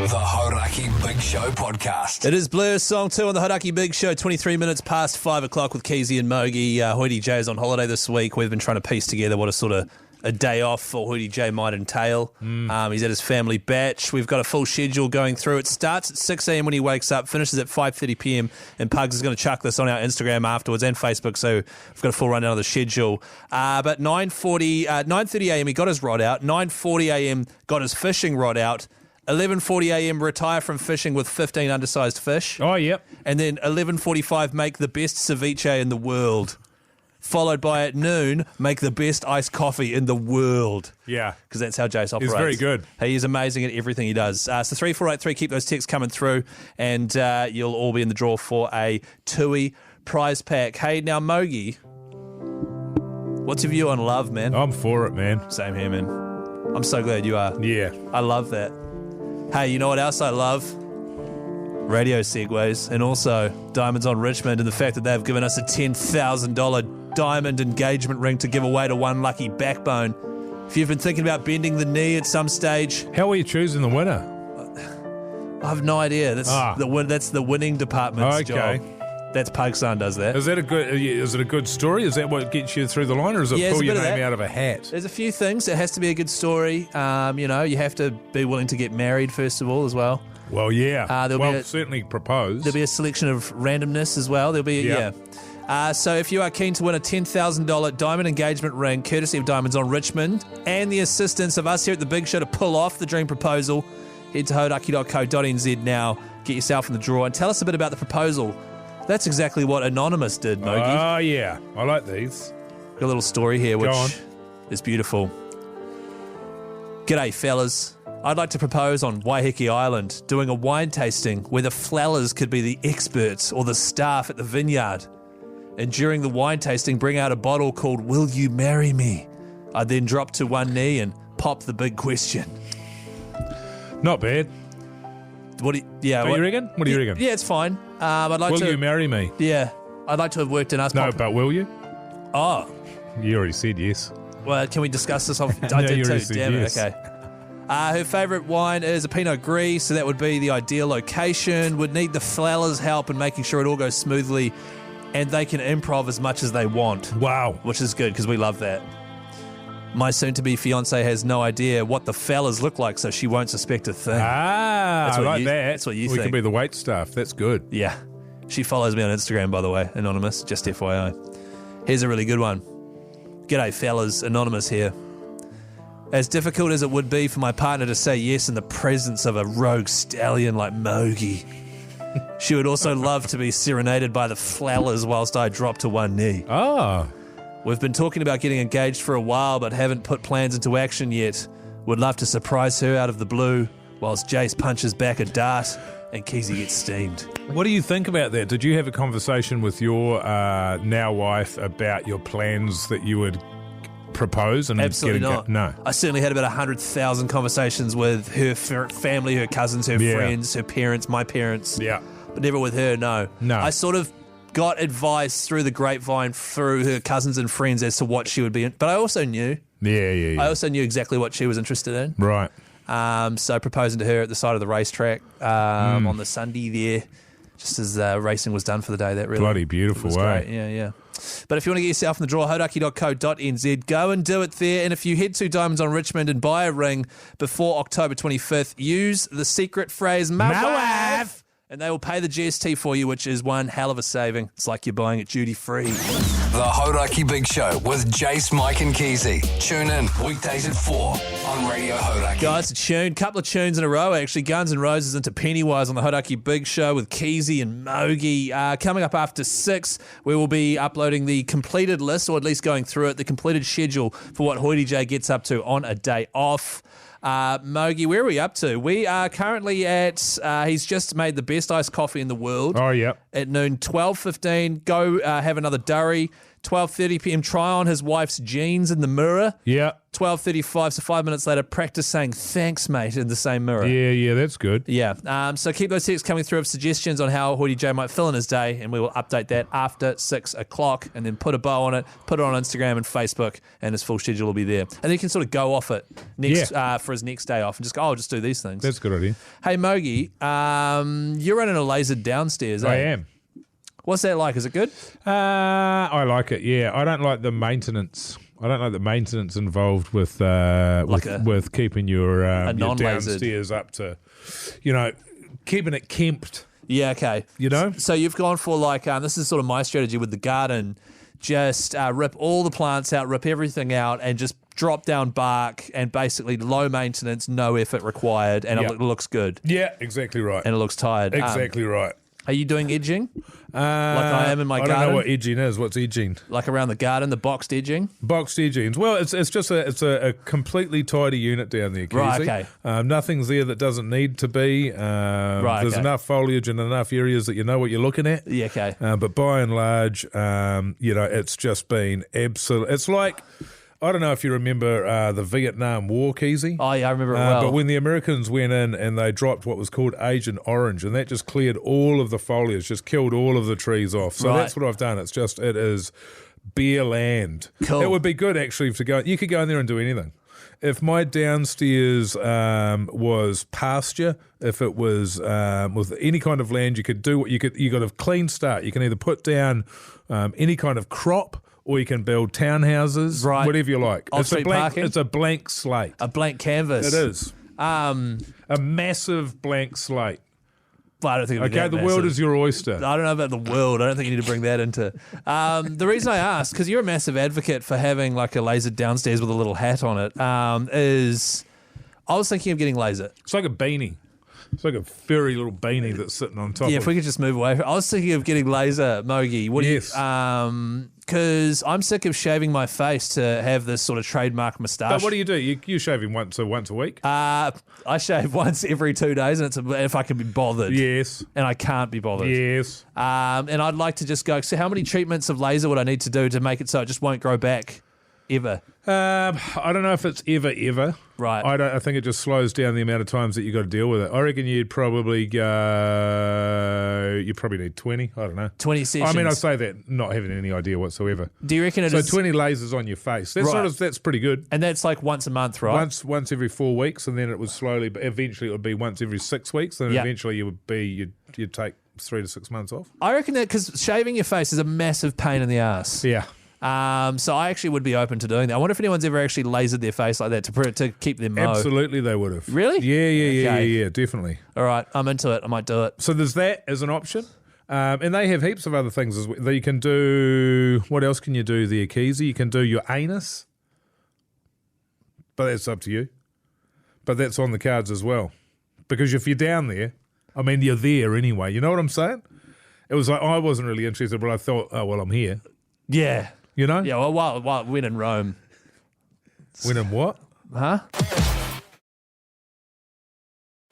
Hauraki Big Show podcast. It is Blur's Song 2 on the Hauraki Big Show, 23 minutes past 5 o'clock with Keyzie and Mogi. Hoytey Jase on holiday this week. We've been trying to piece together what a sort of a day off for Hoytey J might entail. He's at his family batch. We've got a full schedule going through. It starts at 6 a.m. when he wakes up, finishes at 5:30 p.m. and Pugs is going to chuck this on our Instagram afterwards and Facebook, so we've got a full rundown of the schedule. But 9:30 a.m. he got his rod out. 9:40 a.m. got his fishing rod out. 11:40 a.m. retire from fishing with 15 undersized fish. Oh, yep. And then 11:45 make the best ceviche in the world. Followed by at noon, make the best iced coffee in the world. Yeah. Because that's how Jase operates. He's very good. He is amazing at everything he does. So 3483, keep those texts coming through, and you'll all be in the draw for a Tui prize pack. Hey, now, Mogi, what's your view on love, man? I'm for it, man. Same here, man. I'm so glad you are. Yeah. I love that. Hey, you know what else I love? Radio segues, and also Diamonds on Richmond, and the fact that they've given us a $10,000 diamond engagement ring to give away to one lucky backbone. If you've been thinking about bending the knee at some stage, How are you choosing the winner? I have no idea. That's the winning department's job. That's Pugson does that. Is it a good story? Is that what gets you through the line, or is it pull your name out of a hat? There's a few things. It has to be a good story. You have to be willing to get married first of all as well. Well, yeah. Certainly propose. There'll be a selection of randomness as well. There'll be so if you are keen to win a $10,000 diamond engagement ring, courtesy of Diamonds on Richmond, and the assistance of us here at the Big Show to pull off the dream proposal, head to hauraki.co.nz now, get yourself in the draw, and tell us a bit about the proposal. That's exactly what Anonymous did, Mogi. Oh, yeah. I like these. Got a little story here, which is beautiful. G'day, fellas. I'd like to propose on Waiheke Island, doing a wine tasting where the flowers could be the experts or the staff at the vineyard. And during the wine tasting, bring out a bottle called Will You Marry Me? I'd then drop to one knee and pop the big question. Not bad. What do you reckon? What do you reckon? Yeah, it's fine. Will you marry me? Yeah. I'd like to have worked in us. No, but will you? Oh. You already said yes. Well, can we discuss this? I No, did you too. already said Damn yes. it. Okay. Her favourite wine is a Pinot Gris, so that would be the ideal location. Would need the flowers' help in making sure it all goes smoothly, and they can improv as much as they want. Wow. Which is good, because we love that. My soon-to-be fiancé has no idea what the fellas look like, so she won't suspect a thing. I like that. That's what you think. We could be the wait staff. That's good. Yeah. She follows me on Instagram, by the way, Anonymous, just FYI. Here's a really good one. G'day, fellas. Anonymous here. As difficult as it would be for my partner to say yes in the presence of a rogue stallion like Mogi, she would also love to be serenaded by the flowers whilst I drop to one knee. Oh. We've been talking about getting engaged for a while, but haven't put plans into action yet. Would love to surprise her out of the blue whilst Jase punches back a dart and Keyzie gets steamed. What do you think about that? Did you have a conversation with your now wife about your plans that you would propose? And absolutely not. No. I certainly had about 100,000 conversations with her family, her cousins, her friends, her parents, my parents. Yeah. But never with her, no. I sort of got advice through the grapevine through her cousins and friends as to what she would be in. But I also knew. Yeah. I also knew exactly what she was interested in. Right. So proposing to her at the side of the racetrack on the Sunday there. just as racing was done for the day. That really Bloody beautiful, was great. Yeah. But if you want to get yourself in the draw, hauraki.co.nz, go and do it there. And if you head to Diamonds on Richmond and buy a ring before October 25th, use the secret phrase, "Mawaf," and they will pay the GST for you, which is one hell of a saving. It's like you're buying it duty-free. The Hauraki Big Show with Jase, Mike and Keyzie. Tune in weekdays at 4 on Radio Hauraki. Guys, a couple of tunes in a row, actually. Guns N' Roses into Pennywise on the Hauraki Big Show with Keyzie and Mogi. Coming up after 6, we will be uploading the completed list, or at least going through it, the completed schedule for what Hoytey J gets up to on a day off. Mogi, where are we up to? We are currently at, he's just made the best iced coffee in the world. Oh, yeah. At noon, 12:15, go have another durry. 12:30 p.m, try on his wife's jeans in the mirror. Yeah. 12:35, so 5 minutes later, practice saying thanks, mate, in the same mirror. Yeah, that's good. Yeah. So keep those texts coming through of suggestions on how Hoytey J might fill in his day, and we will update that after 6 o'clock, and then put a bow on it, put it on Instagram and Facebook, and his full schedule will be there. And then you can sort of go off it next for his next day off and just go, I'll just do these things. That's a good idea. Hey, Mogi, you're running a laser downstairs, eh? I am. What's that like? Is it good? I like it, yeah. I don't like the maintenance. I don't like the maintenance involved with with keeping your downstairs up to, keeping it kempt. Yeah, okay. So you've gone for this is sort of my strategy with the garden. Just rip all the plants out, rip everything out, and just drop down bark, and basically low maintenance, no effort required, and it looks good. Yeah, exactly right. And it looks tired. Exactly right. Are you doing edging? Like I am in my garden? I don't know what edging is. What's edging? Like around the garden, the boxed edging? Boxed edgings. Well, it's just a completely tidy unit down there, Keyzie. Right, okay. Nothing's there that doesn't need to be. There's enough foliage in enough areas that you know what you're looking at. Yeah, okay. But by and large, it's just been absolute. It's like, I don't know if you remember the Vietnam War, Keyzie. Oh, yeah, I remember it well. But when the Americans went in and they dropped what was called Agent Orange, and that just cleared all of the foliage, just killed all of the trees off. So that's what I've done. It is bare land. Cool. It would be good, actually, to go. You could go in there and do anything. If my downstairs was pasture, if it was with any kind of land, you could do what you got a clean start. You can either put down any kind of crop, or you can build townhouses, whatever you like. It's a blank slate. A blank canvas. It is. A massive blank slate. But I don't think the world is your oyster. I don't know about the world. I don't think you need to bring that into. The reason I asked, because you're a massive advocate for having like a laser downstairs with a little hat on it, is I was thinking of getting laser. It's like a beanie. It's like a furry little beanie that's sitting on top. Yeah, if we could just move away. I was thinking of getting laser, Mogi. What do you? Because I'm sick of shaving my face to have this sort of trademark moustache. But what do? You shave him once a week? I shave once every 2 days, and it's if I can be bothered. Yes. And I can't be bothered. Yes. And I'd like to just go, so how many treatments of laser would I need to do to make it so it just won't grow back ever? I don't know if it's ever. Right. I think it just slows down the amount of times that you got to deal with it. I reckon you'd probably go. You probably need 20. I don't know. 20 sessions. I mean, I say that not having any idea whatsoever. Do you reckon it is? So 20 lasers on your face. That's pretty good. And that's like once a month, right? Once every 4 weeks, and then it would slowly, but eventually it would be once every 6 weeks. Then eventually you'd take 3 to 6 months off. I reckon that because shaving your face is a massive pain in the ass. Yeah. So I actually would be open to doing that. I wonder if anyone's ever actually lasered their face like that to keep them mo. Absolutely, they would have. Really? Yeah, definitely. All right, I'm into it. I might do it. So there's that as an option. And they have heaps of other things as well. You can do, what else can you do there, Keyzie? You can do your anus. But that's up to you. But that's on the cards as well. Because if you're down there, I mean, you're there anyway. You know what I'm saying? It was like, I wasn't really interested, but I thought, oh, well, I'm here. Yeah. You know? Yeah, well, while when in Rome. When in what? Huh?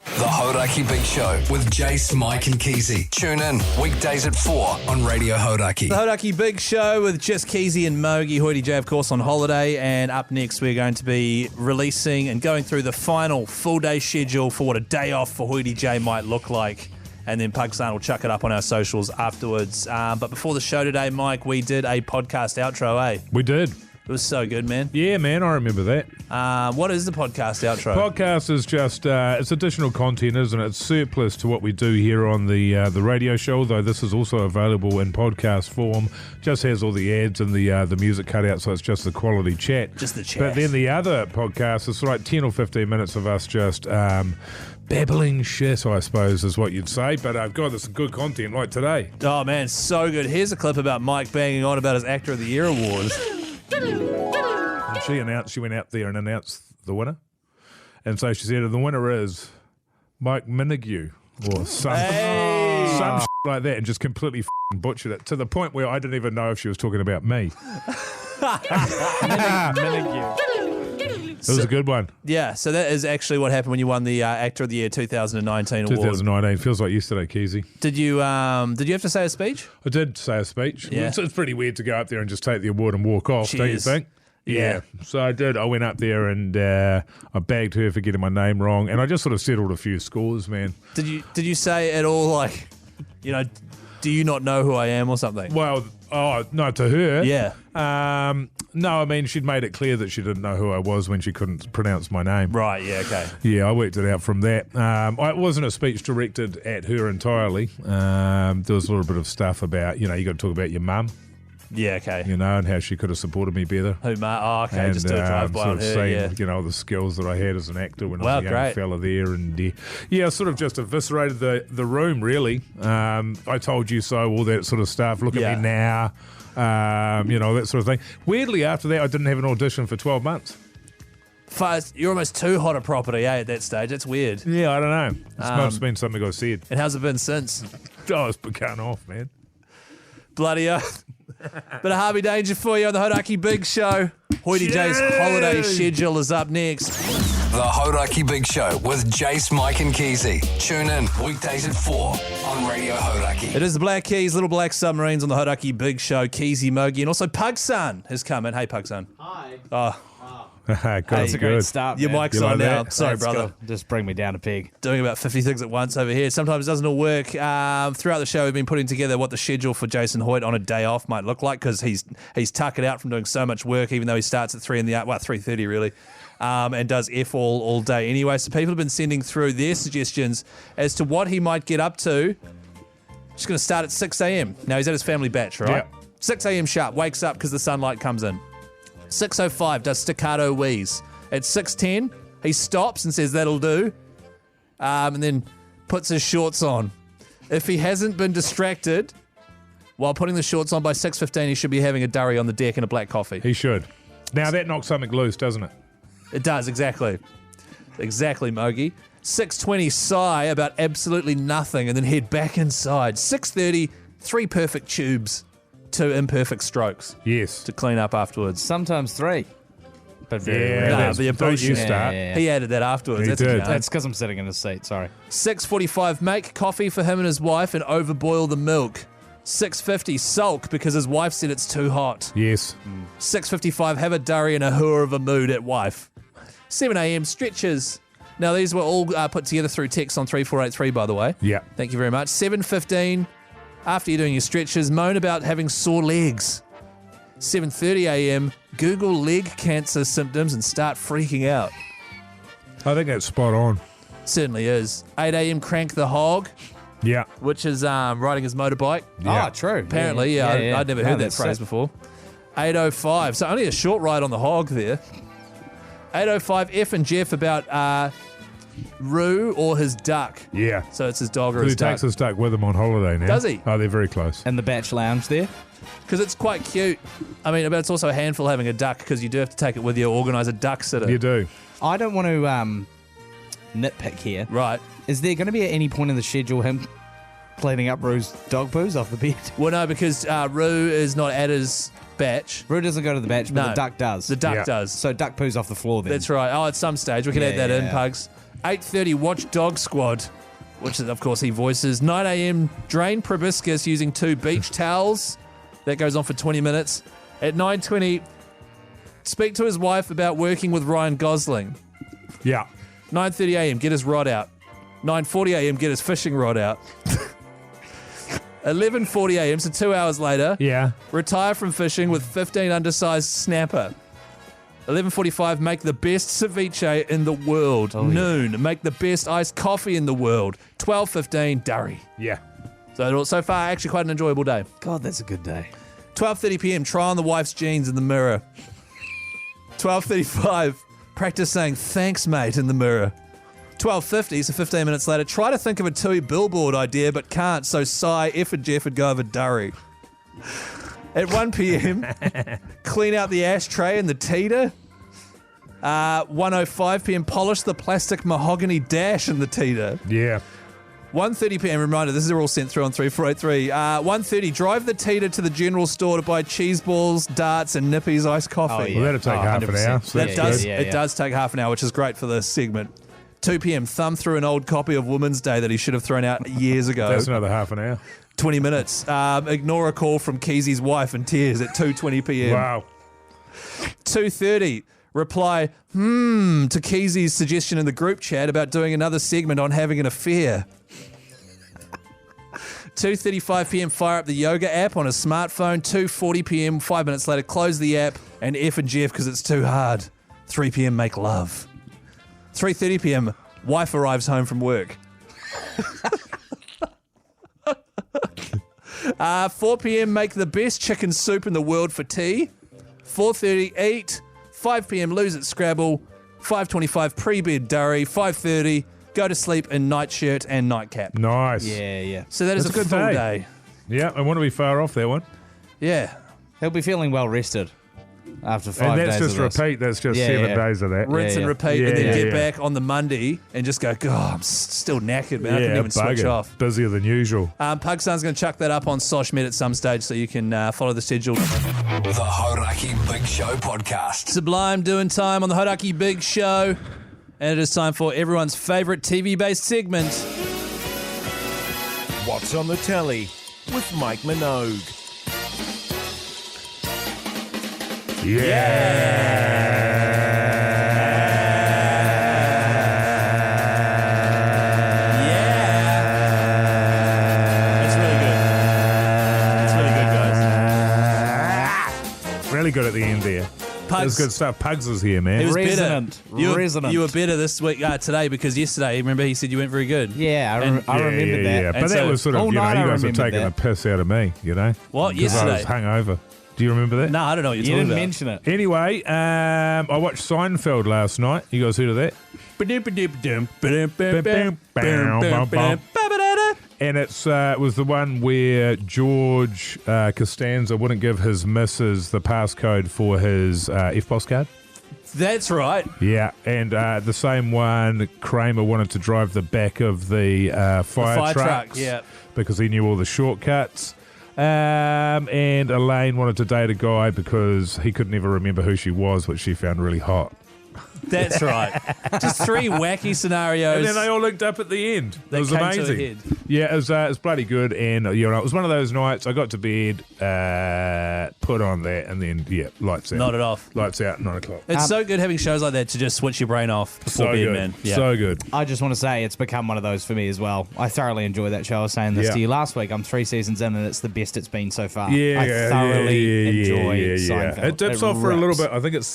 The Hauraki Big Show with Jase, Mike and Keyzie. Tune in weekdays at 4 on Radio Hauraki. The Hauraki Big Show with just Keyzie and Mogi. Hoytey J, of course, on holiday. And up next, we're going to be releasing and going through the final full-day schedule for what a day off for Hoytey J might look like. And then Pakistan will chuck it up on our socials afterwards. But before the show today, Mike, we did a podcast outro, eh? We did. It was so good, man. Yeah, man, I remember that. What is the podcast outro? Podcast is just it's additional content, isn't it? It's surplus to what we do here on the radio show, though this is also available in podcast form. Just has all the ads and the music cut out, so it's just the quality chat. Just the chat. But then the other podcast is like 10 or 15 minutes of us just babbling shit, I suppose, is what you'd say. But God, there's some good content like today. Oh, man, so good. Here's a clip about Mike banging on about his Actor of the Year awards. And she went out there and announced the winner. And so she said, the winner is Mike Minigue or some shit like that, and just completely butchered it to the point where I didn't even know if she was talking about me. It was a good one. Yeah, so that is actually what happened when you won the Actor of the Year 2019 award. 2019 feels like yesterday, Keyzie. Did you have to say a speech? I did say a speech. Yeah. It's pretty weird to go up there and just take the award and walk off, don't you think? Yeah. So I did. I went up there and I bagged her for getting my name wrong, and I just sort of settled a few scores, man. Did you say at all, like, do you not know who I am or something? Well, no, to her. Yeah. No, I mean, she'd made it clear that she didn't know who I was when she couldn't pronounce my name. Right, yeah, okay. Yeah, I worked it out from that. It wasn't a speech directed at her entirely. There was a little bit of stuff about, you got to talk about your mum. Yeah, okay. And how she could have supported me better. Who, Ma? Oh, okay, and, just do a drive-by sort on of her, seeing, yeah. the skills that I had as an actor when I Wow, was a young great. fella there. And sort of just eviscerated the room, really. I told you so, all that sort of stuff. Look at me now. That sort of thing. Weirdly, after that, I didn't have an audition for 12 months. You're almost too hot a property, at that stage. That's weird. Yeah, I don't know. This must have been something I said. And how's it been since? Oh, it's begun off, man. Bloody oath. Bit of Harvey Danger for you on the Hauraki Big Show. Hoytey Jase holiday schedule is up next. The Hauraki Big Show with Jase, Mike and Keyzie. Tune in weekdays at 4 on Radio Hauraki. It is the Black Keys, Little Black Submarines on the Hauraki Big Show. Keyzie, Mogi, and also Pugson has come in. Hey, Pugson. Hi. Oh, That's a great start, your man. mic's You on like now. that? Sorry, That's brother. good. Just bring me down a peg. Doing about 50 things at once over here. Sometimes it doesn't all work. Throughout the show, we've been putting together what the schedule for Jason Hoyt on a day off might look like, because he's tuckered out from doing so much work, even though he starts at 3:30 really, and does F all day anyway. So people have been sending through their suggestions as to what he might get up to. Just going to start at 6 a.m. Now, he's at his family batch, right? Yep. 6 a.m. sharp, wakes up because the sunlight comes in. 6:05, does staccato wheeze. At 6:10, he stops and says, that'll do, and then puts his shorts on. If he hasn't been distracted while putting the shorts on by 6:15, he should be having a durry on the deck and a black coffee. He should. Now, that knocks something loose, doesn't it? It does, exactly. Exactly, Mogi. 6:20, sigh about absolutely nothing and then head back inside. 6:30, 3 perfect tubes, 2 imperfect strokes Yes. to clean up afterwards. Sometimes 3. But very Yeah, rarely. Nah, that's- but you're don't you bullshit. start. Yeah. He added that afterwards. He That's what did. you know. That's because I'm sitting in the seat, sorry. 6:45, make coffee for him and his wife and overboil the milk. 6:50, sulk because his wife said it's too hot. Yes. 6:55, have a durry and a hooer of a mood at wife. 7 a.m, stretches. Now, these were all put together through text on 3483, by the way. Yeah. Thank you very much. 7:15, after you're doing your stretches, moan about having sore legs. 7:30 a.m, Google leg cancer symptoms and start freaking out. I think that's spot on. Certainly is. 8 a.m, crank the hog, Yeah. which is riding his motorbike. Yeah. Oh, true. Apparently, yeah, I'd never No, heard that that's phrase sick. before. 8:05, so only a short ride on the hog there. 8:05, F and Jeff about Roo or his duck. Yeah. So it's his dog or Who his duck. takes his duck with him on holiday now? Does he? Oh, they're very close. And the Batch Lounge there. Because it's quite cute. I mean, but it's also a handful having a duck because you do have to take it with you or organise a duck sitter. You do. I don't want to nitpick here. Right. Is there going to be at any point in the schedule him cleaning up Roo's dog poos off the bed? Well, no, because Roo is not at his batch. Roo doesn't go to the batch, but No. the duck does. The duck Yeah. does. So duck poos off the floor then. That's right. Oh, at some stage. We can add that in, Pugs. 8:30, watch Dog Squad, which is, of course, he voices. 9 a.m, drain proboscis using 2 beach towels. That goes on for 20 minutes. At 9:20, speak to his wife about working with Ryan Gosling. Yeah. 9:30 a.m, get his rod out. 9:40 a.m, get his fishing rod out. 11:40 a.m., so 2 hours later. Yeah. Retire from fishing with 15 undersized snapper. 11:45, make the best ceviche in the world. Noon, make the best iced coffee in the world. 12:15, durry. Yeah. So far, actually quite an enjoyable day. God, that's a good day. 12:30 p.m, try on the wife's jeans in the mirror. 12:35, practice saying thanks, mate, in the mirror. 12:50, so 15 minutes later, try to think of a TUI billboard idea but can't, so Cy, F and Jeff would go over durry. At 1 p.m, clean out the ashtray and the teeter. 1:05 p.m, polish the plastic mahogany dash in the teeter. Yeah. 1:30 p.m, reminder, this is all sent through on 3483. 1:30, drive the teeter to the general store to buy cheese balls, darts, and Nippy's iced coffee. Well, that'll take half an 100%. hour. So It that's does. good. It does take half an hour, which is great for this segment. 2 p.m. Thumb through an old copy of Women's Day that he should have thrown out years ago. That's another half an hour. 20 minutes. Ignore a call from Keezie's wife in tears at 2:20 p.m. Wow. 2:30. Reply to Keezie's suggestion in the group chat about doing another segment on having an affair. 2:35 p.m. Fire up the yoga app on a smartphone. 2:40 p.m. 5 minutes later, close the app and F and Jeff because it's too hard. 3 p.m. Make love. 3:30 p.m. Wife arrives home from work. 4 p.m. Make the best chicken soup in the world for tea. 4:30 eat. 5 p.m. lose at Scrabble. 5:25 pre-bed durry. 5:30 go to sleep in nightshirt and nightcap. Nice. Yeah. So that is That's a a good full day. day. Yeah, I want to be far off that one. Yeah. He'll be feeling well rested after 5 And days. that's just of this. repeat. That's just Yeah, 7 yeah. days of that. Rinse and yeah. repeat, Yeah, and then yeah, get yeah. back on the Monday and just go, God, I'm still knackered, man. I couldn't even switch bugger. off. Busier than usual. Pugsan's going to chuck that up on SoshMed at some stage so you can follow the schedule. The Hauraki Big Show podcast. Sublime doing time on the Hauraki Big Show. And it is time for everyone's favourite TV-based segment. What's on the telly with Mike Minogue. That's really good. That's really good, guys. Really good at the end there. Pugs. That's good stuff. Pugs is here, man. He was Resonant. better. Resonant. You were better this week, today, because yesterday, remember, he said you weren't very good. Yeah, I remembered Yeah. that. But And that so- was sort of, all you know, night I you guys were remembered taking that. the piss out of me, you know? What, Because I was yesterday? hungover. Do you remember that? No, I don't know what you're You talking didn't about. mention it. Anyway, I watched Seinfeld last night. You guys heard of that? And it was the one where George Costanza wouldn't give his missus the passcode for his FPOS card. That's right. Yeah, and the same one, Kramer wanted to drive the back of the fire truck, trucks yeah. because he knew all the shortcuts. And Elaine wanted to date a guy because he could never remember who she was, which she found really hot. That's right. Just 3 wacky scenarios. And then they all linked up at the end. It They was came to a amazing. head. Yeah, it was bloody good. And, you know, it was one of those nights I got to bed, put on that, and then, lights out. Nodded off. Lights out, 9 o'clock. It's so good having shows like that to just switch your brain off before So bed, good. man. Yeah. So good. I just want to say it's become one of those for me as well. I thoroughly enjoy that show. I was saying this Yeah. to you last week. I'm 3 seasons in and it's the best it's been so far. Yeah, I thoroughly enjoy yeah. Seinfeld. It dips off for a little rips. bit. I think it's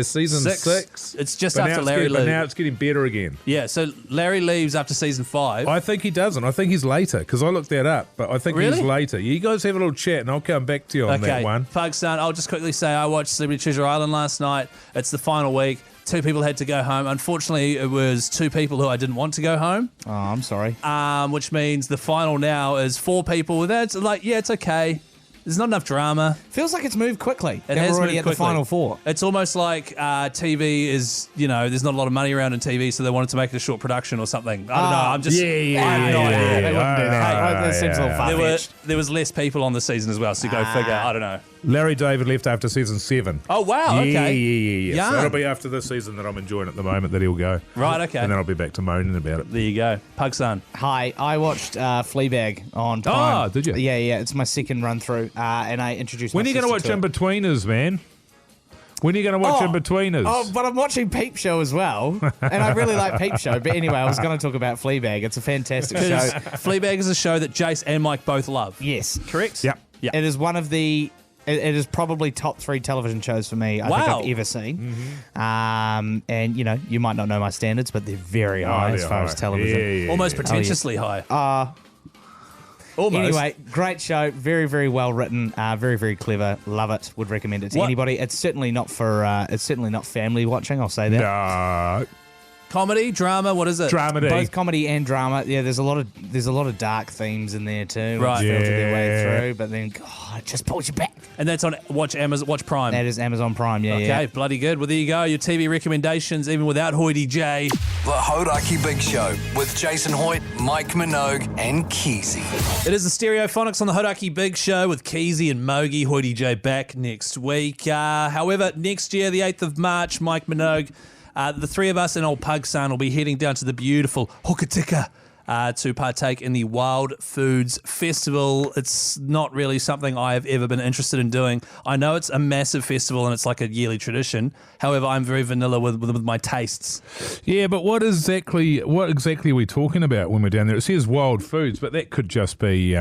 season 6. It's just But after now Larry But leaves. now it's getting better again. Yeah, so Larry leaves after season 5. I think he doesn't. I think he's later because I looked that up. But I think Really? he's later. You guys have a little chat and I'll come back to you on that one. Pugson, I'll just quickly say I watched Celebrity Treasure Island last night. It's the final week. 2 people had to go home. Unfortunately, it was 2 people who I didn't want to go home, Oh, I'm sorry. which means the final now is 4 people. That's like, yeah, it's okay. There's not enough drama. Feels like it's moved quickly. It And has we're already moved at the quickly. final 4. It's almost like TV is, there's not a lot of money around in TV, so they wanted to make it a short production or something. I don't know. I'm just, I have no idea. They wouldn't do that. Hey, That seems a little far-fetched. There was less people on the season as well, so go figure. I don't know. Larry David left after season 7. Oh, wow, okay. Yeah. Young. So that'll be after this season that I'm enjoying at the moment that he'll go. Right, okay. And then I'll be back to moaning about it. There you go. Pugson. Hi, I watched Fleabag on Prime. Ah, did you? Yeah. It's my second run through, and I introduced. When my are you going to sister watch to it. In-Betweeners, man? When are you going to watch In-Betweeners? Oh, but I'm watching Peep Show as well, and I really like Peep Show. But anyway, I was going to talk about Fleabag. It's a fantastic show. Fleabag is a show that Jase and Mike both love. Yes. Correct? Yep. It is one of the... It is probably top 3 television shows for me I think I've ever seen. And, you might not know my standards, but they're very high as far as television. Almost pretentiously high. Almost. Anyway, great show. Very, very well written. Very, very clever. Love it. Would recommend it to anybody. It's certainly not for. It's certainly not family watching. I'll say that. No. Comedy, drama, what is it? Dramedy. Both comedy and drama. Yeah, there's a lot of dark themes in there too. Right. Which filter their way through, but then it just pulls you back. And that's on Watch Prime. That is Amazon Prime. Yeah. Okay, bloody good. Well, there you go. Your TV recommendations, even without Hoytey J. The Hauraki Big Show with Jason Hoyt, Mike Minogue, and Keyzie. It is the Stereophonics on the Hauraki Big Show with Keyzie and Mogi. Hoytey J back next week. However, next year, the 8th of March, Mike Minogue, the three of us and old Pug Son will be heading down to the beautiful Hokitika to partake in the Wild Foods Festival. It's not really something I have ever been interested in doing. I know it's a massive festival and it's like a yearly tradition. However, I'm very vanilla with my tastes. Yeah, but what exactly are we talking about when we're down there? It says wild foods, but that could just be...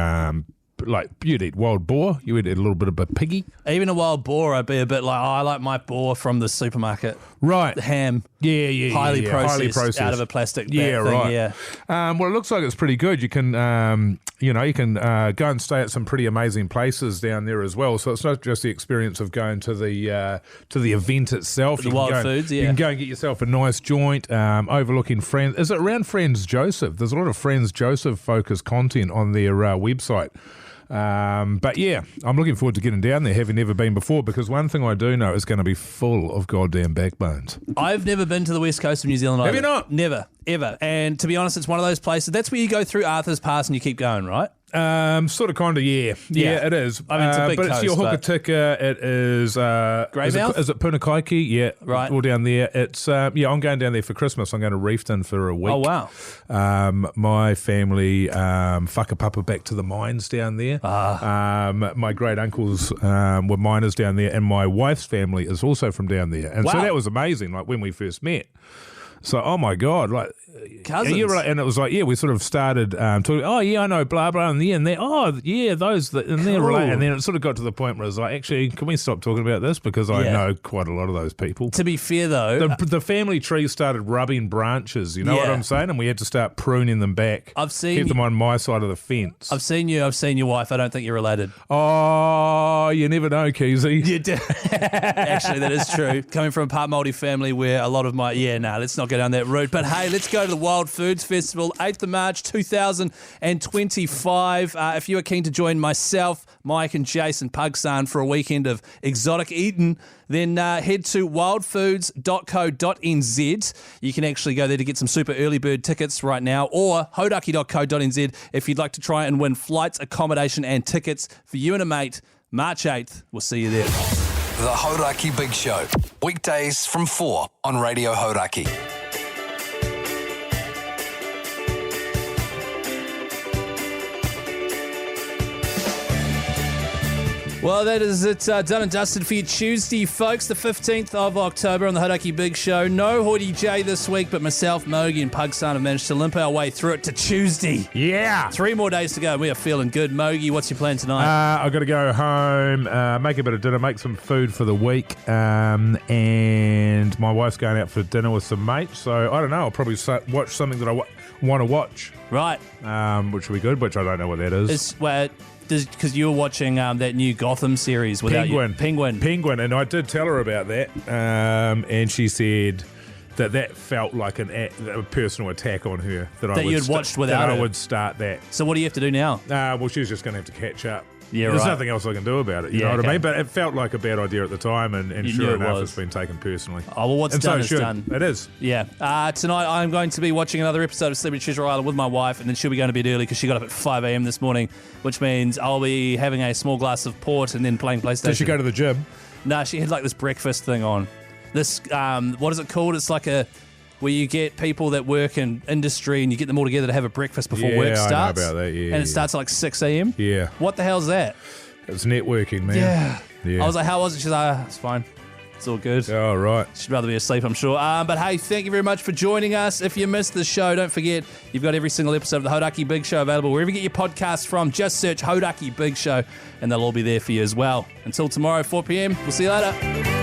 like, you'd eat wild boar, you would eat a little bit of a piggy. Even a wild boar, I'd be a bit like, I like my boar from the supermarket. Right. The ham. Yeah. Highly processed out of a plastic bag thing, right. Yeah. Well, it looks like it's pretty good. You can, go and stay at some pretty amazing places down there as well. So it's not just the experience of going to the event itself. The Wild Foods, yeah. You can go and get yourself a nice joint overlooking Friends. Is it around Friends Joseph? There's a lot of Friends Joseph focused content on their website. But yeah, I'm looking forward to getting down there, having never been before, because one thing I do know is going to be full of goddamn backbones. I've never been to the west coast of New Zealand either. Have you not? Never, ever. And to be honest, it's one of those places, that's where you go through Arthur's Pass and you keep going, right? Sort of, kind of, yeah. Yeah, it is. I mean, it's a big but coast, it's your Hokitika. It is... Greymouth? Is it Punakaiki? Yeah. Right. All down there. It's... I'm going down there for Christmas. I'm going to Reefton for a week. Oh, wow. My family whakapapa back to the mines down there. My great uncles were miners down there, and my wife's family is also from down there. And so that was amazing, like, when we first met. So, oh my God, like... Cousins. And it was like, we sort of started talking, I know, blah, blah, and they're, those, and they're related. And then it sort of got to the point where it was like, actually, can we stop talking about this? Because I know quite a lot of those people. To be fair, though... The family tree started rubbing branches, you know what I'm saying? And we had to start pruning them back. Keep them on my side of the fence. I've seen your wife. I don't think you're related. Oh, you never know, Keyzie. You do. Actually, that is true. Coming from a part Māori family where a lot of my... let's not go down that route. But hey, let's go to the Wild Foods Festival, 8th of March 2025. If you are keen to join myself, Mike and Jason Pug Son for a weekend of exotic eating, then head to wildfoods.co.nz. You can actually go there to get some super early bird tickets right now, or hauraki.co.nz if you'd like to try and win flights, accommodation and tickets for you and a mate. March 8th. We'll see you there. The Hauraki Big Show. Weekdays from 4 on Radio Hauraki. Well, that is it done and dusted for you Tuesday, folks, the 15th of October on the Hauraki Big Show. No Hoytey J this week, but myself, Mogi and Pug Son have managed to limp our way through it to Tuesday. Yeah. 3 more days to go and we are feeling good. Mogi, what's your plan tonight? I've got to go home, make a bit of dinner, make some food for the week, and my wife's going out for dinner with some mates, so I don't know, I'll probably watch something that I want to watch. Right. Which will be good, which I don't know what that is. Because you were watching that new Gotham series without Penguin, and I did tell her about that, and she said that felt like a personal attack on her that you'd watched without her. I would start that. So what do you have to do now? Well, she's just going to have to catch up. Yeah, There's nothing else I can do about it. You know what I mean? But it felt like a bad idea at the time, and sure enough, it's been taken personally. Oh, well, what's done is done. It is. Yeah. Tonight, I'm going to be watching another episode of Celebrity Treasure Island with my wife, and then she'll be going to bed early because she got up at 5 a.m. this morning, which means I'll be having a small glass of port and then playing PlayStation. Did she go to the gym? No, she had like this breakfast thing on. This, what is it called? It's like where you get people that work in industry and you get them all together to have a breakfast before work starts. I know about that, yeah. And it starts at like 6 a.m. Yeah. What the hell's that? It's networking, man. Yeah. I was like, how was it? She's like, it's fine. It's all good. Oh, right. She'd rather be asleep, I'm sure. But hey, thank you very much for joining us. If you missed the show, don't forget, you've got every single episode of the Hauraki Big Show available wherever you get your podcasts from. Just search Hauraki Big Show, and they'll all be there for you as well. Until tomorrow, 4 p.m. We'll see you later.